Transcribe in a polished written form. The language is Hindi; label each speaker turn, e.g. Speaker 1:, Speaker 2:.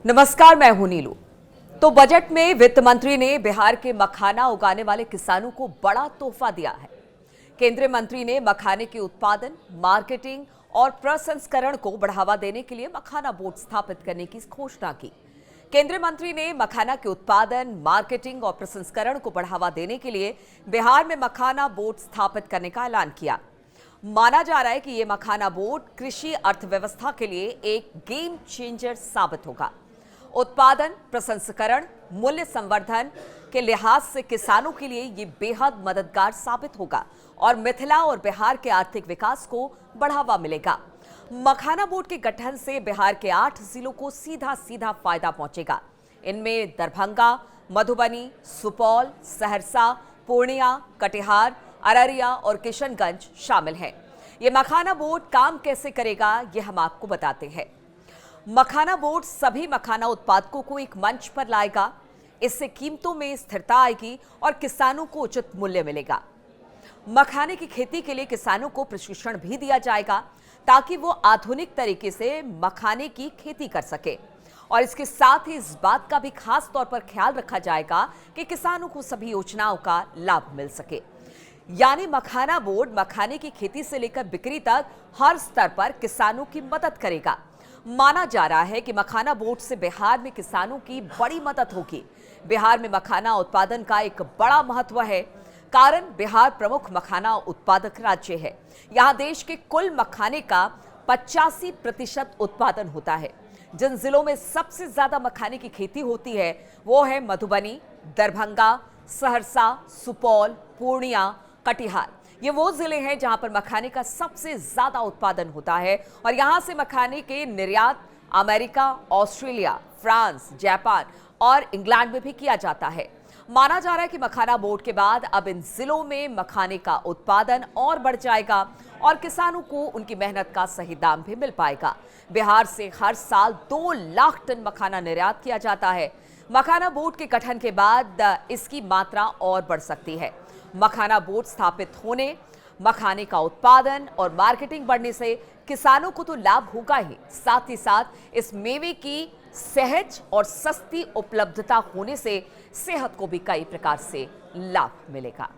Speaker 1: नमस्कार, मैं हूं नीलू। तो बजट में वित्त मंत्री ने बिहार के मखाना उगाने वाले किसानों को बड़ा तोहफा दिया है। केंद्रीय मंत्री ने मखाने के उत्पादन, मार्केटिंग और प्रसंस्करण को बढ़ावा देने के लिए मखाना बोर्ड स्थापित करने की घोषणा की। केंद्रीय मंत्री ने मखाना के उत्पादन, मार्केटिंग और प्रसंस्करण को बढ़ावा देने के लिए बिहार में मखाना बोर्ड स्थापित करने का ऐलान किया। माना जा रहा है कि यह मखाना बोर्ड कृषि अर्थव्यवस्था के लिए एक गेम चेंजर साबित होगा। उत्पादन, प्रसंस्करण, मूल्य संवर्धन के लिहाज से किसानों के लिए ये बेहद मददगार साबित होगा और मिथिला और बिहार के आर्थिक विकास को बढ़ावा मिलेगा। मखाना बोर्ड के गठन से बिहार के 8 जिलों को सीधा सीधा फायदा पहुंचेगा। इनमें दरभंगा, मधुबनी, सुपौल, सहरसा, पूर्णिया, कटिहार, अररिया और किशनगंज शामिल हैं। ये मखाना बोर्ड काम कैसे करेगा, ये हम आपको बताते हैं। मखाना बोर्ड सभी मखाना उत्पादकों को एक मंच पर लाएगा। इससे कीमतों में स्थिरता आएगी और किसानों को उचित मूल्य मिलेगा। मखाने की खेती के लिए किसानों को प्रशिक्षण भी दिया जाएगा ताकि वो आधुनिक तरीके से मखाने की खेती कर सके। और इसके साथ ही इस बात का भी खास तौर पर ख्याल रखा जाएगा कि किसानों को सभी योजनाओं का लाभ मिल सके। यानी मखाना बोर्ड मखाने की खेती से लेकर बिक्री तक हर स्तर पर किसानों की मदद करेगा। माना जा रहा है कि मखाना बोर्ड से बिहार में किसानों की बड़ी मदद होगी। बिहार में मखाना उत्पादन का एक बड़ा महत्व है, कारण बिहार प्रमुख मखाना उत्पादक राज्य है। यहाँ देश के कुल मखाने का 85% उत्पादन होता है। जिन जिलों में सबसे ज्यादा मखाने की खेती होती है वो है मधुबनी, दरभंगा, सहरसा, सुपौल, पूर्णिया, कटिहार। ये वो जिले हैं जहां पर मखाने का सबसे ज्यादा उत्पादन होता है और यहां से मखाने के निर्यात अमेरिका, ऑस्ट्रेलिया, फ्रांस, जापान और इंग्लैंड में भी किया जाता है। माना जा रहा है कि मखाना बोर्ड के बाद अब इन जिलों में मखाने का उत्पादन और बढ़ जाएगा और किसानों को उनकी मेहनत का सही दाम भी मिल पाएगा। बिहार से हर साल 2 लाख टन मखाना निर्यात किया जाता है। मखाना बोर्ड के गठन के बाद इसकी मात्रा और बढ़ सकती है। मखाना बोर्ड स्थापित होने, मखाने का उत्पादन और मार्केटिंग बढ़ने से किसानों को तो लाभ होगा ही, साथ ही साथ इस मेवे की सहज और सस्ती उपलब्धता होने से सेहत को भी कई प्रकार से लाभ मिलेगा।